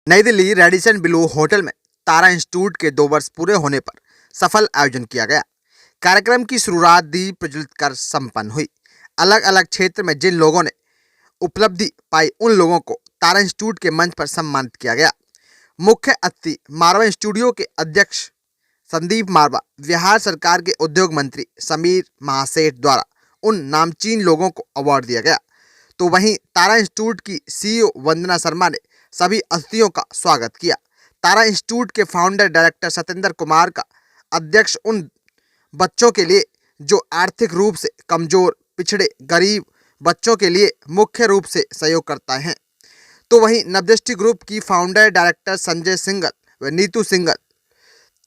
नई Delhi Radisson Blu hotel में तारा institute के 2 वर्ष पूरे होने पर सफल आयोजन किया गया। कार्यक्रम की शुरुआत दीप प्रज्वलित कर संपन्न हुई। अलग अलग क्षेत्र में जिन लोगों ने उपलब्धि पाई उन लोगों को तारा इंस्टीट्यूट के मंच पर सम्मानित किया गया। मुख्य अतिथि मारवा स्टूडियो के अध्यक्ष संदीप मारवा, बिहार सरकार के उद्योग मंत्री समीर महासेठ द्वारा उन नामचीन लोगों को अवार्ड दिया गया। तो वहीं तारा इंस्टीट्यूट की सीईओ वंदना शर्मा ने सभी अतिथियों का स्वागत किया। तारा इंस्टीट्यूट के फाउंडर डायरेक्टर सत्येंद्र कुमार का अध्यक्ष उन बच्चों के लिए जो आर्थिक रूप से कमजोर, पिछड़े, गरीब बच्चों के लिए मुख्य रूप से सहयोग करता है। तो वहीं नवदृष्टि ग्रुप की फाउंडर डायरेक्टर संजय सिंगल व नीतू सिंगल,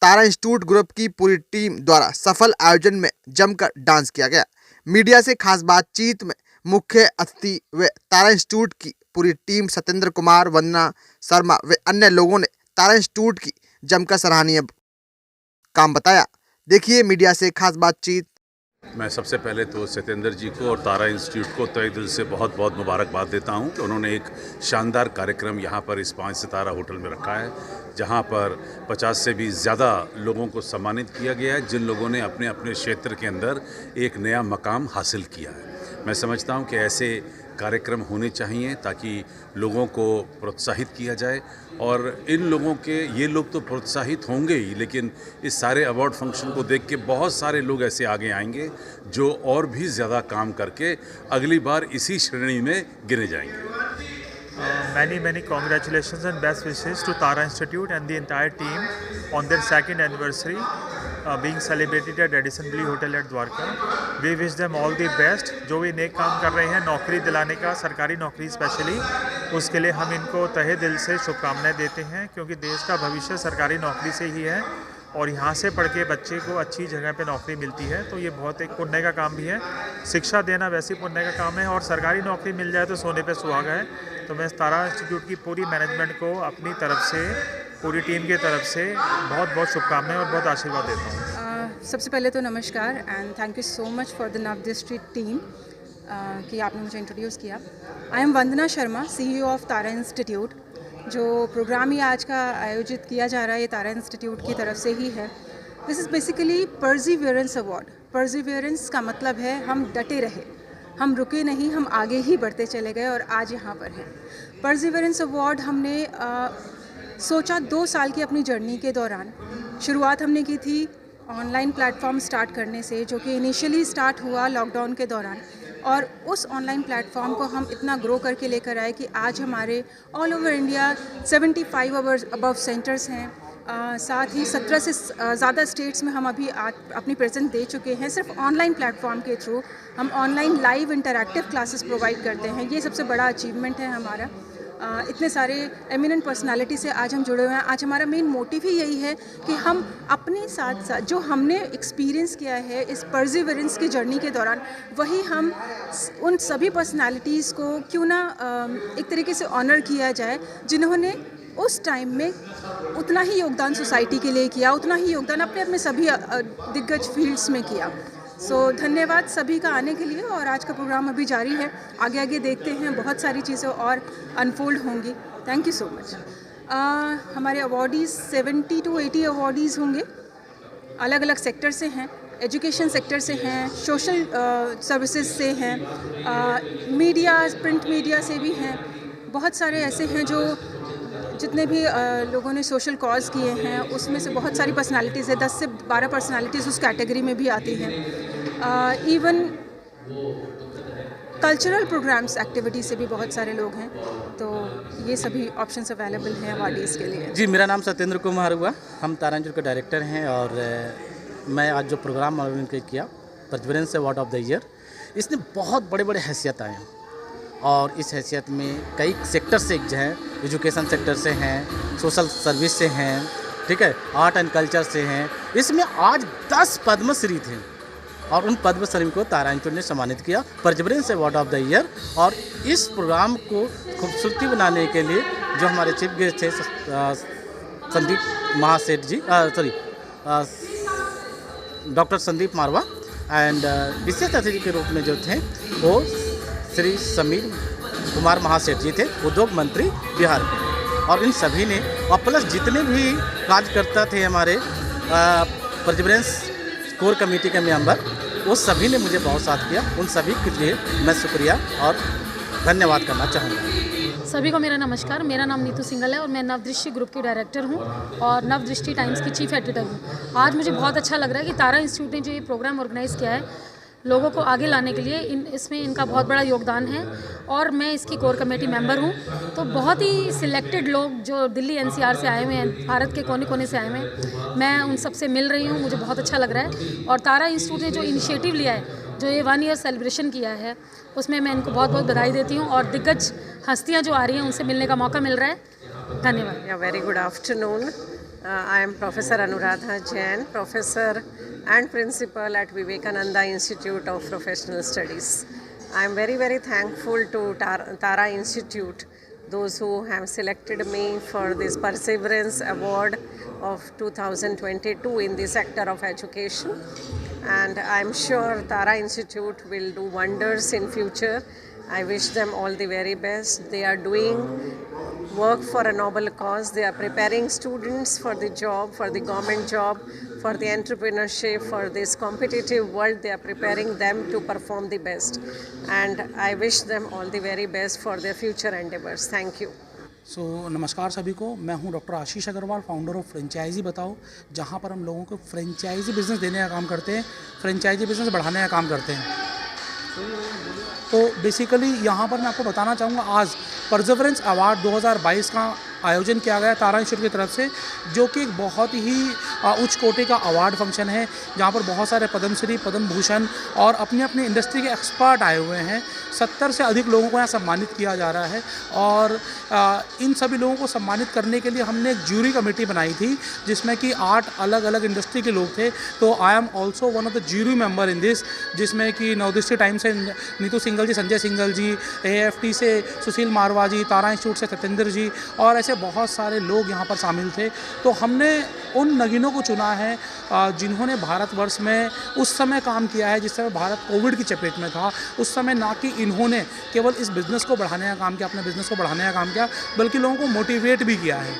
तारा इंस्टीट्यूट ग्रुप की पूरी टीम द्वारा सफल आयोजन में जमकर डांस किया गया। मीडिया से खास बातचीत में मुख्य अतिथि व तारा इंस्टीट्यूट की पूरी टीम सत्येंद्र कुमार, वंदना शर्मा व अन्य लोगों ने तारा इंस्टीट्यूट की जमकर सराहनीय काम बताया। देखिए मीडिया से खास बातचीत। मैं सबसे पहले तो सत्येंद्र जी को और तारा इंस्टीट्यूट को तहे दिल से बहुत बहुत मुबारकबाद देता हूं कि उन्होंने एक शानदार कार्यक्रम यहां पर इस 5 सितारा होटल में रखा है, जहां पर 50 से भी ज़्यादा लोगों को सम्मानित किया गया है, जिन लोगों ने अपने अपने क्षेत्र के अंदर एक नया मकाम हासिल किया है। मैं समझता हूं कि ऐसे कार्यक्रम होने चाहिए ताकि लोगों को प्रोत्साहित किया जाए, और इन लोगों के ये लोग तो प्रोत्साहित होंगे ही, लेकिन इस सारे अवार्ड फंक्शन को देख के बहुत सारे लोग ऐसे आगे आएंगे जो और भी ज़्यादा काम करके अगली बार इसी श्रेणी में गिने जाएंगे। Many congratulations and best wishes to Tara Institute and the entire team on their second anniversary being celebrated at Radisson Blu Hotel at Dwarka. We wish them all the best. जो भी नेक काम कर रहे हैं नौकरी दिलाने का, सरकारी नौकरी स्पेशली, उसके लिए हम इनको तहे दिल से शुभकामनाएं देते हैं, क्योंकि देश का भविष्य सरकारी नौकरी से ही है और यहाँ से पढ़ के बच्चे को अच्छी जगह पे नौकरी मिलती है, तो ये बहुत एक पुण्य का काम भी है। शिक्षा देना वैसे पुण्य का काम है, और सरकारी नौकरी मिल जाए तो सोने पे सुहागा है। तो मैं तारा इंस्टीट्यूट की पूरी मैनेजमेंट को अपनी तरफ से, पूरी टीम की तरफ से बहुत बहुत शुभकामनाएं और बहुत आशीर्वाद देता हूँ। सबसे पहले तो नमस्कार and thank you so much for the Navdrishti team कि आपने मुझे इंट्रोड्यूस किया। I am Vandana Sharma, CEO of Tara institute. जो प्रोग्राम ही आज का आयोजित किया जा रहा है ये तारा इंस्टीट्यूट की तरफ से ही है। This is basically Perseverance award. Perseverance का मतलब है हम डटे रहे, हम रुके नहीं, हम आगे ही बढ़ते चले गए और आज यहाँ पर हैं। परसिवियरेंस अवार्ड हमने सोचा 2 साल की अपनी जर्नी के दौरान। शुरुआत हमने की थी ऑनलाइन प्लेटफॉर्म स्टार्ट करने से, जो कि इनिशियली स्टार्ट हुआ लॉकडाउन के दौरान, और उस ऑनलाइन प्लेटफॉर्म को हम इतना ग्रो करके लेकर आए कि आज हमारे all over India 75 above centres हैं। साथ ही 17 से ज़्यादा स्टेट्स में हम अभी अपनी प्रेजेंस दे चुके हैं। सिर्फ ऑनलाइन प्लेटफॉर्म के थ्रू हम online live interactive classes provide करते हैं। ये सबसे बड़ा अचीवमेंट है हमारा। इतने सारे एमिनेंट पर्सनालिटी से आज हम जुड़े हुए हैं। आज हमारा मेन मोटिव ही यही है कि हम अपने साथ साथ जो हमने एक्सपीरियंस किया है इस परसिवियरेंस की जर्नी के दौरान, वही हम उन सभी पर्सनालिटीज़ को क्यों ना एक तरीके से ऑनर किया जाए, जिन्होंने उस टाइम में उतना ही योगदान सोसाइटी के लिए किया, उतना ही योगदान अपने अपने सभी दिग्गज फील्ड्स में किया। सो धन्यवाद सभी का आने के लिए, और आज का प्रोग्राम अभी जारी है। आगे आगे देखते हैं, बहुत सारी चीज़ें और अनफोल्ड होंगी। Thank you so much. हमारे अवॉर्डीज़ 70 to 80 अवॉर्डीज़ होंगे। अलग अलग सेक्टर से हैं, एजुकेशन सेक्टर से हैं, सोशल सर्विसेज से हैं, मीडिया, प्रिंट मीडिया से भी हैं। बहुत सारे ऐसे हैं जो जितने भी लोगों ने सोशल कॉज किए हैं उसमें से बहुत सारी पर्सनालिटीज़ है। 10 से 12 पर्सनालिटीज़ उस कैटेगरी में भी आती हैं। इवन कल्चरल प्रोग्राम्स, एक्टिविटी से भी बहुत सारे लोग हैं। तो ये सभी ऑप्शंस अवेलेबल हैं अवार्डीज़ के लिए। जी, मेरा नाम सत्येंद्र कुमार हुआ, हम तारा इंस्टीट्यूट के डायरेक्टर हैं, और मैं आज जो प्रोग्राम ऑर्गेनाइज किया Perseverance award of the year, इसने बहुत बड़े बड़े हैसियत आए हैं, और इस हैसियत में कई सेक्टर से जो हैं, एजुकेशन सेक्टर से हैं, सोशल सर्विस से हैं, ठीक है, आर्ट एंड कल्चर से हैं। इसमें आज 10 पद्मश्री थे, और उन पद्मश्री को तारा इंस्टीट्यूट ने सम्मानित किया Perseverance award of the year. और इस प्रोग्राम को खूबसूरती बनाने के लिए जो हमारे चीफ गेस्ट थे संदीप महासेठ जी, डॉक्टर संदीप मारवा, एंड विशेष अतिथि के रूप में जो थे वो श्री समीर कुमार महासेठ जी थे, उद्योग मंत्री बिहार के। और इन सभी ने और प्लस जितने भी कार्यकर्ता थे हमारे परसिवरेंस कोर कमेटी के मेंबर, वो सभी ने मुझे बहुत साथ किया। उन सभी के लिए मैं शुक्रिया और धन्यवाद करना चाहूँगा। सभी को मेरा नमस्कार। मेरा नाम नीतू सिंघल है और मैं नवदृष्टि ग्रुप की डायरेक्टर हूँ और नवदृष्टि टाइम्स की चीफ एडिटर हूँ। आज मुझे बहुत अच्छा लग रहा है कि तारा इंस्टीट्यूट ने जो ये प्रोग्राम ऑर्गेनाइज़ किया है लोगों को आगे लाने के लिए, इसमें इनका बहुत बड़ा योगदान है और मैं इसकी कोर कमेटी मेंबर हूँ। तो बहुत ही सिलेक्टेड लोग जो दिल्ली एनसीआर से आए हुए हैं, भारत के कोने कोने से आए हुए हैं, मैं उन सब से मिल रही हूँ। मुझे बहुत अच्छा लग रहा है और तारा इंस्टीट्यूट ने जो इनिशिएटिव लिया है, जो ये 1 ईयर सेलिब्रेशन किया है, उसमें मैं इनको बहुत बहुत बधाई देती हूँ और दिग्गज हस्तियाँ जो आ रही हैं उनसे मिलने का मौका मिल रहा है। धन्यवाद। Yeah, very good afternoon. I am Professor Anuradha Jain, Professor and Principal at Vivekananda Institute of Professional Studies. I am very, very thankful to Tara Institute, those who have selected me for this Perseverance Award of 2022 in the sector of education. And I am sure Tara Institute will do wonders in future. I wish them all the very best. They are doing work for a noble cause. They are preparing students for the job, for the government job, for the entrepreneurship, for this competitive world. They are preparing them to perform the best. And I wish them all the very best for their future endeavors. Thank you. नमस्कार सभी को। मैं हूं doctor Ashish Agarwal, founder of franchisee Batao, जहां पर हम लोगों को फ्रेंचाइजी बिज़नेस देने का काम करते हैं, फ्रेंचाइजी बिज़नेस बढ़ाने का काम करते हैं। तो बेसिकली यहाँ पर मैं आपको बताना चाहूँगा, आज परसिवरेंस अवार्ड 2022 का आयोजन किया गया तारा इंस्टीट्यूट की तरफ से, जो कि एक बहुत ही उच्च कोटि का अवार्ड फंक्शन है, जहाँ पर बहुत सारे पद्मश्री, पद्म भूषण और अपने अपने इंडस्ट्री के एक्सपर्ट आए हुए हैं। 70 से अधिक लोगों को यहाँ सम्मानित किया जा रहा है और इन सभी लोगों को सम्मानित करने के लिए हमने एक ज्यूरी कमेटी बनाई थी, जिसमें कि 8 अलग अलग इंडस्ट्री के लोग थे। तो I am also one of the jury member in this, जिसमें कि नवदृष्टि टाइम्स से नीतू सिंघल जी, संजय सिंघल जी, AFT से सुशील मारवा जी, तारा इंस्टीट्यूट से सत्येंद्र जी और ऐसे बहुत सारे लोग यहाँ पर शामिल थे। तो हमने उन नगीनों को चुना है जिन्होंने भारतवर्ष में उस समय काम किया है जिस समय भारत कोविड की चपेट में था। उस समय ना कि इन्होंने केवल इस बिज़नेस को बढ़ाने का काम किया, अपने बिज़नेस को बढ़ाने का काम किया, बल्कि लोगों को मोटिवेट भी किया है।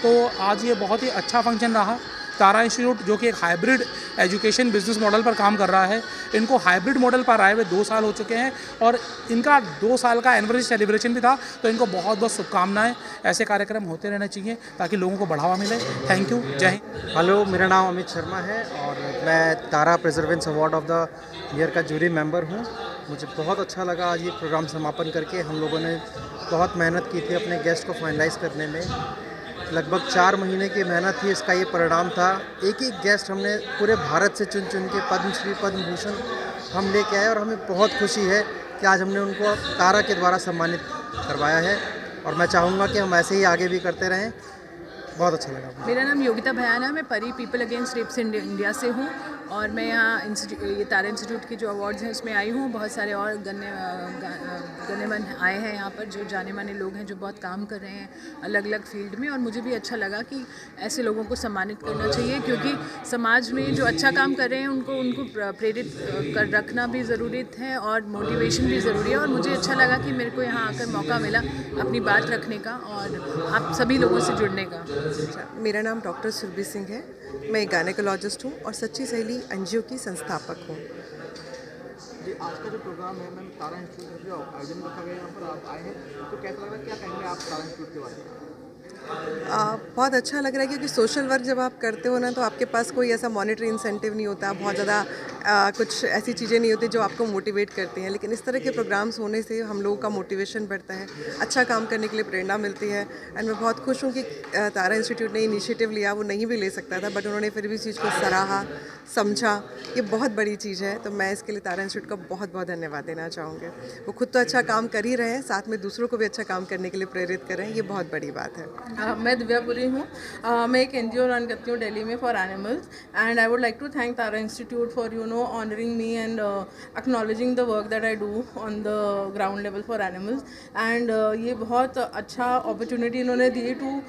तो आज ये बहुत ही अच्छा फंक्शन रहा। तारा इंस्टीट्यूट जो कि एक हाइब्रिड एजुकेशन बिजनेस मॉडल पर काम कर रहा है, इनको हाइब्रिड मॉडल पर आए हुए 2 साल हो चुके हैं और इनका 2 साल का एनिवर्सरी सेलिब्रेशन भी था। तो इनको बहुत बहुत शुभकामनाएं। ऐसे कार्यक्रम होते रहने चाहिए ताकि लोगों को बढ़ावा मिले। Thank you. जय हिंद। हेलो, मेरा नाम अमित शर्मा है और मैं Tara perseverance award of the year का जूरी मेंबर हूँ। मुझे बहुत अच्छा लगा आज ये प्रोग्राम समापन करके। हम लोगों ने बहुत मेहनत की थी अपने गेस्ट को फाइनलाइज करने में। लगभग 4 महीने की मेहनत थी, इसका ये परिणाम था। एक एक गेस्ट हमने पूरे भारत से चुन चुन के पद्मश्री, पद्म भूषण हम लेके आए और हमें बहुत खुशी है कि आज हमने उनको तारा के द्वारा सम्मानित करवाया है और मैं चाहूँगा कि हम ऐसे ही आगे भी करते रहें। बहुत अच्छा लगा। मेरा नाम योगिता भयाना, मैं परी पीपल अगेंस्ट रेप्स इंडिया से हूँ और मैं यहाँ ये तारा इंस्टीट्यूट के जो अवार्ड्स हैं उसमें आई हूँ। बहुत सारे और गण्यमान्य आए हैं यहाँ पर, जो जाने माने लोग हैं जो बहुत काम कर रहे हैं अलग अलग फील्ड में। और मुझे भी अच्छा लगा कि ऐसे लोगों को सम्मानित करना चाहिए, क्योंकि समाज में जो अच्छा काम कर रहे हैं उनको प्रेरित कर रखना भी ज़रूरी है और मोटिवेशन भी ज़रूरी है। और मुझे अच्छा लगा कि मेरे को यहाँ आकर मौका मिला अपनी बात रखने का और आप सभी लोगों से जुड़ने का। मेरा नाम डॉक्टर सुरभि सिंह है। मैं एक गायनेकोलॉजिस्ट हूँ और सच्ची सहेली NGO की संस्थापक हूँ। जी, आज का जो प्रोग्राम है मैम, तारा इंस्टीट्यूट में जो आयोजन रखा गया, यहाँ पर आप आए हैं, तो कैसा लगा, क्या कहेंगे आप तारा इंस्टीट्यूट के बारे में? बहुत अच्छा लग रहा है, क्योंकि सोशल वर्क जब आप करते हो ना, तो आपके पास कोई ऐसा मॉनेटरी इंसेंटिव नहीं होता, बहुत ज़्यादा कुछ ऐसी चीज़ें नहीं होती जो आपको मोटिवेट करती हैं। लेकिन इस तरह के प्रोग्राम्स होने से हम लोगों का मोटिवेशन बढ़ता है, अच्छा काम करने के लिए प्रेरणा मिलती है। एंड मैं बहुत खुश हूँ कि तारा इंस्टीट्यूट ने इनिशिएटिव लिया। वो नहीं भी ले सकता था, बट उन्होंने फिर भी इस चीज़ को सराहा, समझा। ये बहुत बड़ी चीज़ है, तो मैं इसके लिए तारा इंस्टीट्यूट का बहुत बहुत धन्यवाद देना चाहूँगी। वो खुद तो अच्छा काम कर ही रहे हैं, साथ में दूसरों को भी अच्छा काम करने के लिए प्रेरित कर रहे हैं। ये बहुत बड़ी बात है। मैं दिव्यापुरी हूँ। मैं एक NGO रन करती हूँ दिल्ली में for animals, and I would like to thank Tara institute for honouring me and acknowledging the work that I do on the ground level for animals. And ये बहुत अच्छा अपॉर्चुनिटी इन्होंने दी to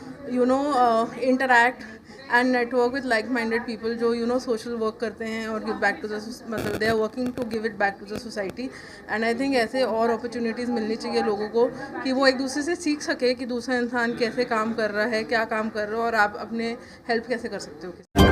interact and network with like minded people जो you know social work करते हैं और give back to the मतलब they are working to give it back to the society. And I think ऐसे और अपॉर्चुनिटीज़ मिलनी चाहिए लोगों को कि वो एक दूसरे से सीख सके कि दूसरा इंसान कैसे काम कर रहा है, क्या काम कर रहा है और आप अपने हेल्प कैसे कर सकते हो।